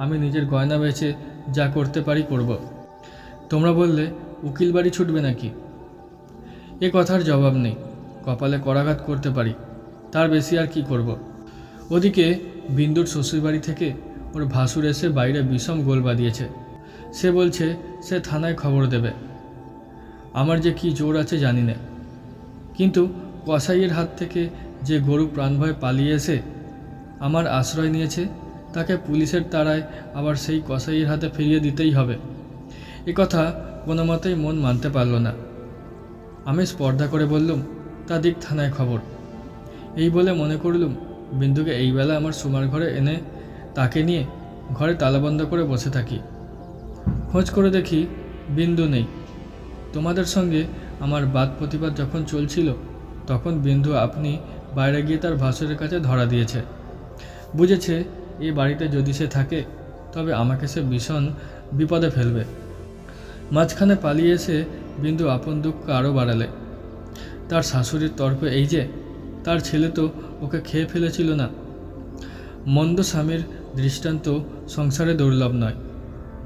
আমি নিজের গয়না বেচে যা করতে পারি করব। তোমরা বললে, উকিল বাড়ি ছুটবে নাকি? এ কথার জবাব নেই। কপালে করাঘাত করতে পারি, তার বেশি আর কি করব। ওদিকে বিন্দুর শ্বশুরবাড়ি থেকে ওর ভাসুর এসে বাইরে বিষম গোল বাঁধিয়েছে। সে বলছে সে থানায় খবর দেবে। আমার যে কি জোর আছে জানি না, কিন্তু কসাইয়ের হাত থেকে যে গরু প্রাণভয় পালিয়ে এসে আমার আশ্রয় নিয়েছে, তাকে পুলিশের তাড়ায় আবার সেই কসাইয়ের হাতে ফিরিয়ে দিতেই হবে। এ কথা কোনো মতেই মন মানতে পারল না। আমি স্পর্ধা করে বললুম, তা দিক থানায় খবর। এই বলে মনে করলুম বিন্দুকে এই বেলা আমার সুমার ঘরে এনে তাকে নিয়ে ঘরে তালাবন্ধ করে বসে থাকি। খোঁজ করে দেখি বিন্দু নেই। তোমাদের সঙ্গে আমার বাদ প্রতিবাদ যখন চলছিল, তখন বিন্দু আপনি বাইরে গিয়ে তার ভাসুরের কাছে ধরা দিয়েছে। বুঝেছে এই বাড়িতে যদি সে থাকে তবে আমাকে সে ভীষণ বিপদে ফেলবে। মাঝখানে পালিয়ে এসে বিন্দু আপন দুঃখ আরও বাড়ালে। তার শাশুড়ির তর্ক এই যে তার ছেলে তো ওকে খেয়ে ফেলেছিল না। মন্দ স্বামীর দৃষ্টান্ত সংসারে দুর্লভ নয়,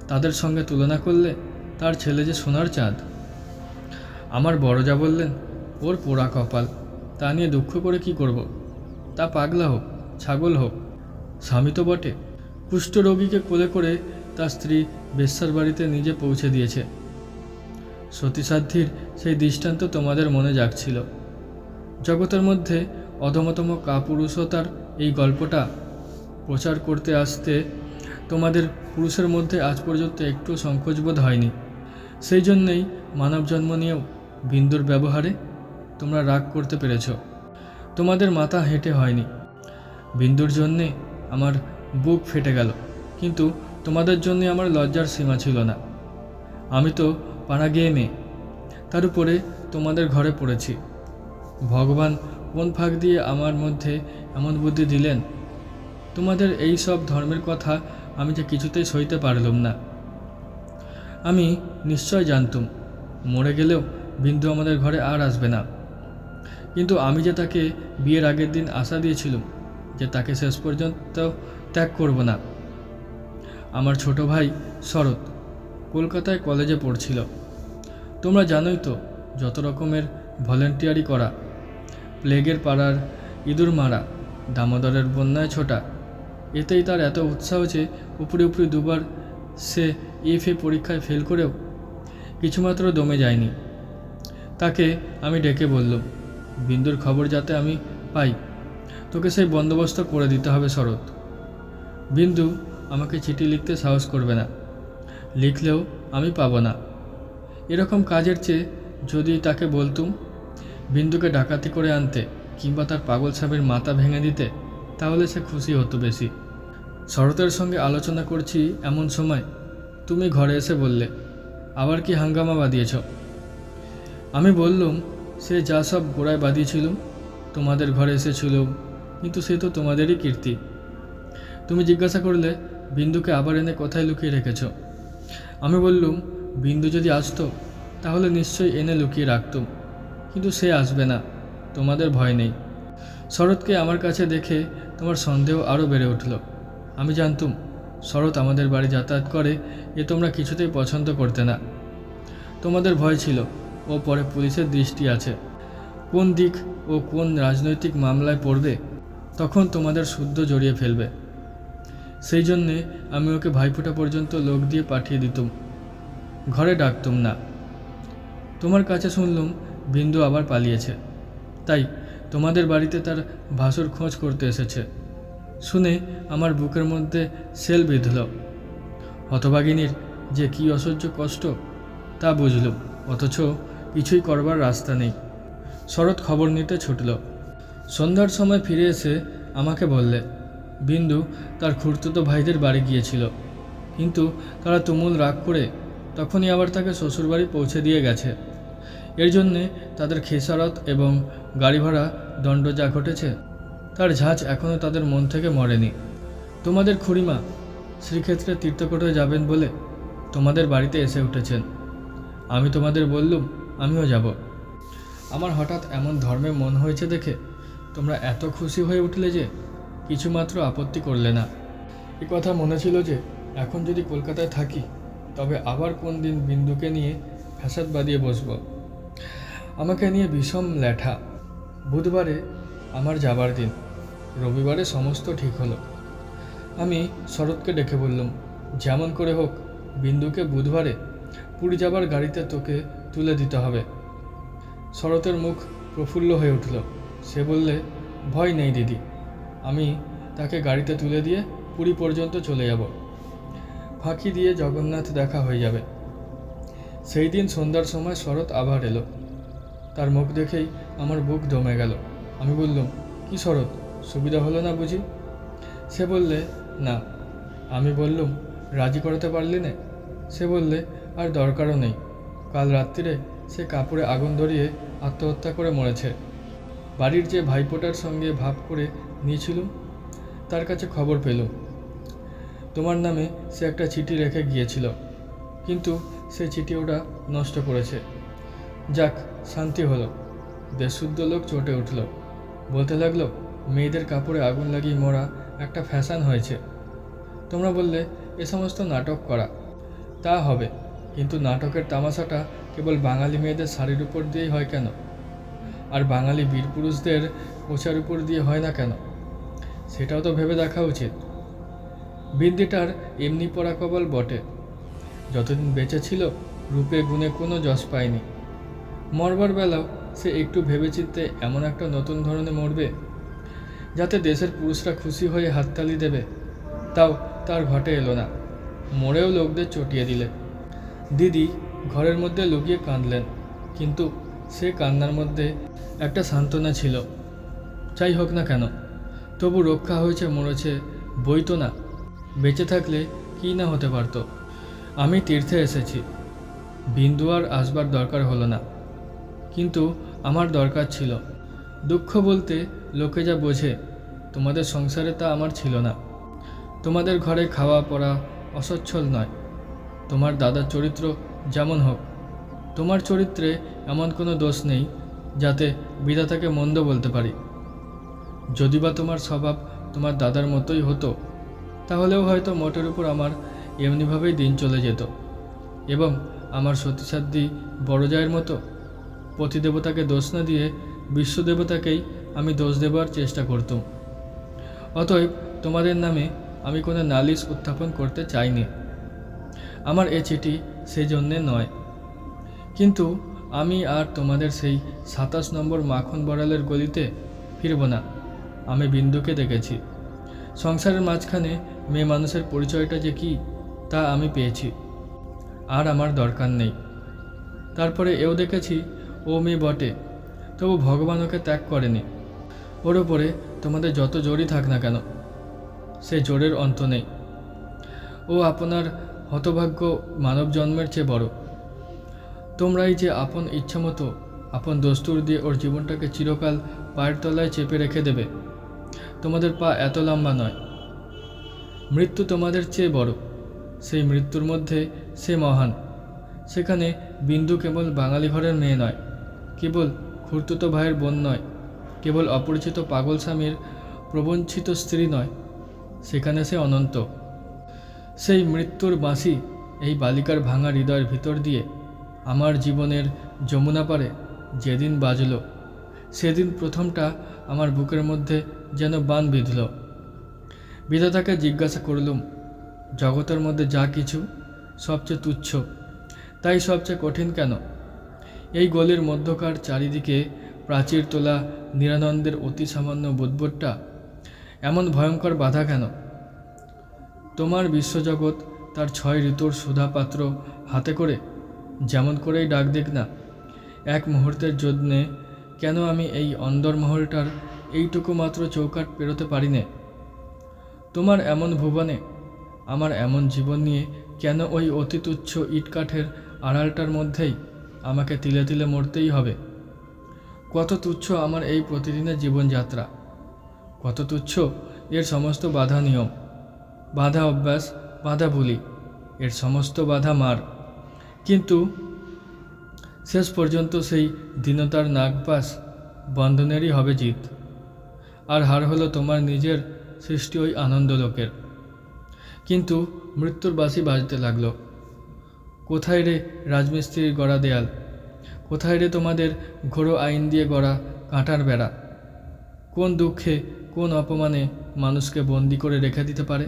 তাদের সঙ্গে তুলনা করলে তার ছেলে যে সোনার চাঁদ। আমার বড়জা বললেন, ওর পোড়া কপাল, তা নিয়ে দুঃখ করে কি করব? তা পাগলা হোক, ছাগল হোক, স্বামী তো বটে। কুষ্ঠরোগীকে কোলে করে তার স্ত্রী বেশ্যার বাড়িতে নিজে পৌঁছে দিয়েছে। সতীসাধ্যীর সেই দৃষ্টান্ত তোমাদের মনে জাগছিল। জগতের মধ্যে অধমতম কাপুরুষতার এই গল্পটা প্রচার করতে আসতে তোমাদের পুরুষের মধ্যে আজ পর্যন্ত একটু সংকোচবোধ হয়নি। সেই জন্যেই মানব জন্ম নিয়েও বিন্দুর ব্যবহারে তোমরা রাগ করতে পেরেছ। তোমাদের মাথা হেঁটে হয়নি। বিন্দুর জন্যে আমার বুক ফেটে গেল, কিন্তু তোমাদের জন্যে আমার লজ্জার সীমা ছিল না। আমি তো পাড়া গিয়ে মেয়ে, তার উপরে তোমাদের ঘরে পড়েছি। ভগবান কোন ফাঁক দিয়ে আমার মধ্যে এমন বুদ্ধি দিলেন? তোমাদের এই সব ধর্মের কথা আমি যে কিছুতেই সইতে পারলাম না। আমি নিশ্চয় জানতুম মরে গেলেও বিন্দু আমাদের ঘরে আর আসবে না, কিন্তু আমি যে তাকে বিয়ের আগের দিন আশা দিয়েছিলাম যে তাকে শেষ পর্যন্ত ত্যাগ করব না। আমার ছোট ভাই শরৎ কলকাতায় কলেজে পড়ছিল। তোমরা জানোই তো, যত রকমের ভলেন্টিয়ারি করা, প্লেগের পাড়ার ইঁদুর মারা, দামোদরের বন্যায় ছোটা, এতেই তার এত উৎসাহ যে উপরে উপরে দুবার সে এফএ পরীক্ষায় ফেল করেও কিছুমাত্র দমে যায়নি। তাকে আমি ডেকে বললাম, বিন্দুর খবর যাতে আমি পাই, তোকে সেই বন্দোবস্ত করে দিতে হবে শরৎ। বিন্দু আমাকে চিঠি লিখতে সাহস করবে না, লিখলেও আমি পাবো না। এরকম কাজের চেয়ে যদি তাকে বলতুম বিন্দুকে ডাকাতি করে আনতে কিংবা তার পাগল সাহেবের মাথা ভেঙে দিতে, তাহলে সে খুশি হতো বেশি। শরতের সঙ্গে আলোচনা করছি এমন সময় তুমি ঘরে এসে বললে, আবার কি হাঙ্গামা বাঁধিয়েছ? আমি বললুম, সে যা সব গোড়ায় বাঁধিয়েছিল তোমাদের ঘরে এসেছিল, কিন্তু সে তো তোমাদেরই কীর্তি। তুমি জিজ্ঞাসা করলে বিন্দুকে আবার এনে কোথায় লুকিয়ে রেখেছ। আমি বললুম, বিন্দু যদি আসতো তাহলে নিশ্চয়ই এনে লুকিয়ে রাখতুম, কিন্তু সে আসবে না, তোমাদের ভয় নেই। শরৎকে আমার কাছে দেখে তোমার সন্দেহ আরও বেড়ে উঠল। আমি জানতুম শরৎ আমাদের বাড়ি যাতায়াত করে, এ তোমরা কিছুতেই পছন্দ করতে না। তোমাদের ভয় ছিল ও পরে পুলিশের দৃষ্টি আছে, কোন দিক ও কোন রাজনৈতিক মামলায় পড়বে তখন তোমাদের শুদ্ধ জড়িয়ে ফেলবে। সেই জন্যে আমি ওকে ভাইফোঁটা পর্যন্ত লোক দিয়ে পাঠিয়ে দিতুম, ঘরে ডাকতুম না। তোমার কাছে শুনলুম বিন্দু আবার পালিয়েছে, তাই তোমাদের বাড়িতে তার ভাসুর খোঁজ করতে এসেছে। শুনে আমার বুকের মধ্যে সেল বিঁধল। হতভাগিনীর যে কী অসহ্য কষ্ট তা বুঝলুম, অথচ কিছুই করবার রাস্তা নেই। শরৎ খবর নিতে ছুটল। সন্ধ্যার সময় ফিরে এসে আমাকে বললে, বিন্দু তার খুড়তুতো ভাইদের বাড়ি গিয়েছিল, কিন্তু তারা তুমুল রাগ করে তখনই আবার তাকে শ্বশুরবাড়ি পৌঁছে দিয়ে গেছে। এর জন্যে তাদের খেসারত এবং গাড়ি ভাড়া দণ্ড যা ঘটেছে তার ঝাঁজ এখনও তাদের মন থেকে মরেনি। তোমাদের খুড়িমা শ্রীক্ষেত্রে তীর্থকোটে যাবেন বলে তোমাদের বাড়িতে এসে উঠেছেন। আমি তোমাদের বললুম আমিও যাব। আমার হঠাৎ এমন ধর্মে মন হয়েছে দেখে তোমরা এত খুশি হয়ে উঠলে যে কিছুমাত্র আপত্তি করলে না। এ কথা মনে ছিল যে এখন যদি কলকাতায় থাকি তবে আবার কোন দিন বিন্দুকে নিয়ে ফ্যাসাদ বাঁধিয়ে বসব। আমাকে নিয়ে বিষম ল্যাঠা। বুধবারে আমার যাবার দিন, রবিবারে সমস্ত ঠিক হলো। আমি শরৎকে ডেকে বললাম, যেমন করে হোক বিন্দুকে বুধবারে পুরী যাবার গাড়িতে তোকে তুলে দিতে হবে। শরতের মুখ প্রফুল্ল হয়ে উঠল। সে বললে, ভয় নেই দিদি, আমি তাকে গাড়িতে তুলে দিয়ে পুরী পর্যন্ত চলে যাব। ফাঁকি দিয়ে জগন্নাথ দেখা হয়ে যাবে। সেই দিন সন্ধ্যার সময় শরৎ আবার এলো। তার মুখ দেখেই আমার বুক দমে গেল। আমি বললাম, কি শরৎ, সুবিধা হলো না বুঝি? সে বললে, না। আমি বললুম, রাজি করাতে পারলি না? সে বললে, আর দরকারও নেই। কাল রাত্রিরে সে কাপড়ে আগুন ধরিয়ে আত্মহত্যা করে মরেছে। বাড়ির যে ভাইপোটার সঙ্গে ভাব করে নিয়েছিলুম তার কাছে খবর পেলুম তোমার নামে সে একটা চিঠি রেখে গিয়েছিল, কিন্তু সে চিঠি ওটা নষ্ট করেছে। যাক, শান্তি হলো। দেশশুদ্ধ লোক চটে উঠল, বলতে লাগলো, মেয়েদের কাপড়ে আগুন লাগিয়ে মরা একটা ফ্যাশন হয়েছে। তোমরা বললে এ সমস্ত নাটক করা। তা হবে, কিন্তু নাটকের তামাশাটা কেবল বাঙালি মেয়েদের শাড়ির উপর দিয়েই হয় কেন? আর বাঙালি বীর পুরুষদের কোচার উপর দিয়ে হয় না কেন? সেটাও তো ভেবে দেখা উচিত। বিদ্যেটার এমনি পড়া কবল বটে। যতদিন বেঁচে ছিল রূপে গুণে কোনো যশ পায়নি। মরবার বেলাও সে একটু ভেবেচিন্তে এমন একটা নতুন ধরনে মরবে যাতে দেশের পুরুষরা খুশি হয়ে হাততালি দেবে, তাও তার ঘটে এলো না। মরেও লোকদের চটিয়ে দিলে। দিদি ঘরের মধ্যে লুকিয়ে কাঁদলেন, কিন্তু সে কান্নার মধ্যে একটা সান্ত্বনা ছিল। যাই হোক না কেন, তবু রক্ষা হয়েছে মরেছে বই তো না, বেঁচে থাকলে কী না হতে পারত। আমি তীর্থে এসেছি, বিন্দু আর আসবার দরকার হলো না, কিন্তু আমার দরকার ছিল। দুঃখ বলতে লোকে যা বোঝে, তোমাদের সংসারে তা আমার ছিল না। তোমাদের ঘরে খাওয়া পড়া অসচ্ছল নয়। তোমার দাদার চরিত্র যেমন হোক, তোমার চরিত্রে এমন কোনো দোষ নেই যাতে বিধাতাকে মন্দ বলতে পারি। যদি বা তোমার স্বভাব তোমার দাদার মতোই হতো, তাহলেও হয়তো মোটের উপর আমার এমনিভাবেই দিন চলে যেত, এবং আমার সতীসাধ্যী বড় জায়ের মতো পতিদেবতাকে দোষ না দিয়ে বিশ্বদেবতাকেই আমি দোষ দেবার চেষ্টা করতাম। অতএব তোমাদের নামে আমি কোনো নালিশ উত্থাপন করতে চাইনি। আমার এ চিঠি সেই জন্যে নয়। কিন্তু আমি আর তোমাদের সেই 27 নম্বর মাখন বড়ালের গলিতে ফিরব না। আমি বিন্দুকে দেখেছি। সংসারের মাঝখানে মেয়ে মানুষের পরিচয়টা যে কী তা আমি পেয়েছি, আর আমার দরকার নেই। তারপরে এও দেখেছি ও মেয়ে বটে, তবু ভগবান ওকে ত্যাগ করেনি। ওর ওপরে তোমাদের যত জোরই থাক না কেন, সে জোরের অন্ত নেই। ও আপনার হতভাগ্য মানব জন্মের চেয়ে বড়। তোমরাই যে আপন ইচ্ছামতো আপন দস্তুর দিয়ে ওর জীবনটাকে চিরকাল পায়ের তলায় চেপে রেখে দেবে, তোমাদের পা এত লম্বা নয়। মৃত্যু তোমাদের চেয়ে বড়, সেই মৃত্যুর মধ্যে সে মহান। সেখানে বিন্দু কেবল বাঙালি ঘরের মেয়ে নয়, কেবল খুড়তুতো ভাইয়ের বোন নয়, কেবল অপরিচিত পাগল স্বামীর প্রবঞ্চিত স্ত্রী নয়, সেখানে সে অনন্ত। সেই মৃত্যুর বাঁশি এই বালিকার ভাঙা হৃদয়ের ভিতর দিয়ে আমার জীবনের যমুনা পারে যেদিন বাজল, সেদিন প্রথমটা আমার বুকের মধ্যে যেন বান বিঁধল। বিধাতাকে জিজ্ঞাসা করলুম, জগতের মধ্যে যা কিছু সবচেয়ে তুচ্ছ, তাই সবচেয়ে কঠিন কেন? এই গলির মধ্যকার চারিদিকে প্রাচীর তোলা নিরানন্দের অতি সামান্য বুদ্বুদটা এমন ভয়ঙ্কর বাধা কেন? তোমার বিশ্বজগৎ তার 6 ঋতুর সুধাপাত্র হাতে করে যেমন করেই ডাক দিক না, এক মুহূর্তের জন্যে কেন আমি এই অন্দরমহলটার এইটুকু মাত্র চৌকাট পেরোতে পারি নে? তোমার এমন ভুবনে আমার এমন জীবন নিয়ে কেন ওই অতি তুচ্ছ ইটকাঠের আড়ালটার মধ্যেই আমাকে তিলে তিলে মরতেই হবে? কত তুচ্ছ আমার এই প্রতিদিনের জীবনযাত্রা, কত তুচ্ছ এর সমস্ত বাধা নিয়ম, বাধা অভ্যাস, বাধা বুলি, এর সমস্ত বাধা মার। কিন্তু শেষ পর্যন্ত সেই দীনতার নাগপাশ বন্ধনেরই হবে জিত, আর হার হলো তোমার নিজের সৃষ্টি ওই আনন্দলোকের। কিন্তু মৃত্যুর বাঁশি বাজতে লাগলো। কোথায় রে রাজমিস্ত্রির গড়া দেয়াল? কোথায় রে তোমাদের ঘোড়ো আইন দিয়ে গড়া কাঁটার বেড়া? কোন দুঃখে কোন অপমানে মানুষকে বন্দি করে রেখে দিতে পারে?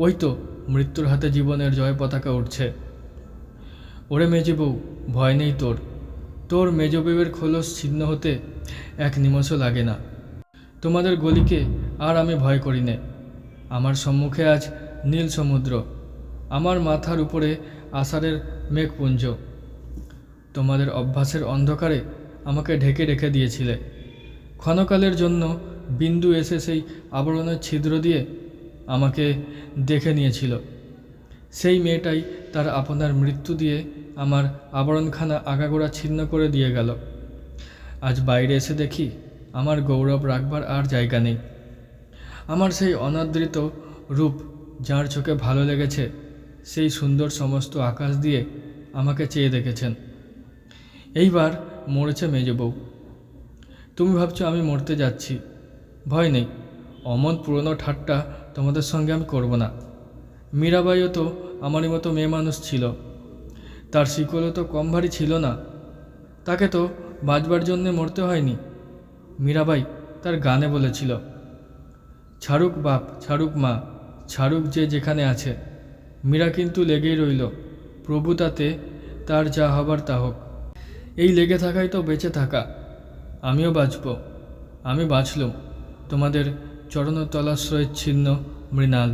ওই তো মৃত্যুর হাতে জীবনের জয় পতাকা উঠছে। ওরে মেজে বউ, ভয় নেই তোর। তোর মেজ বউয়ের খোলস ছিন্ন হতে এক নিমেষও লাগে না। তোমাদের গলিকে আর আমি ভয় করি নে। আমার সম্মুখে আজ নীল সমুদ্র, আমার মাথার উপরে আষাঢ়ের মেঘপুঞ্জ। তোমাদের অভ্যাসের অন্ধকারে আমাকে ঢেকে রেখে দিয়েছিলে। ক্ষণকালের জন্য বিন্দু এসে সেই আবরণের ছিদ্র দিয়ে আমাকে দেখে নিয়েছিল। সেই মেয়েটাই তার আপনার মৃত্যু দিয়ে আমার আবরণখানা আগাগোড়া ছিন্ন করে দিয়ে গেল। আজ বাইরে এসে দেখি আমার গৌরব রাখবার আর জায়গা নেই। আমার সেই অনাদৃত রূপ যার চোখে ভালো লেগেছে, সেই সুন্দর সমস্ত আকাশ দিয়ে আমাকে চেয়ে দেখেছেন। এইবার মরেছে মেজ বউ। তুমি ভাবছো আমি মরতে যাচ্ছি। ভয় নেই, অমন পুরনো ঠাট্টা তোমাদের সঙ্গে আমি করব না। মীরাবাইও তো আমারই মতো মেয়ে মানুষ ছিল, তার শিকলও তো কম ভারী ছিল না। তাকে তো বাঁচবার জন্যে মরতে হয়নি। মীরাবাই তার গানে বলেছিল, ছাড়ুক বাপ, ছাড়ুক মা, ছাড়ুক যে যেখানে আছে। মীরা কিন্তু লেগেই রইল, প্রভু তাতে তার যা হবার তা হোক। এই লেগে থাকাই তো বেঁচে থাকা। আমিও বাঁচব। আমি বাঁচলুম তোমাদের চরণতলাশ্রয়চ্ছিন্ন মৃণাল।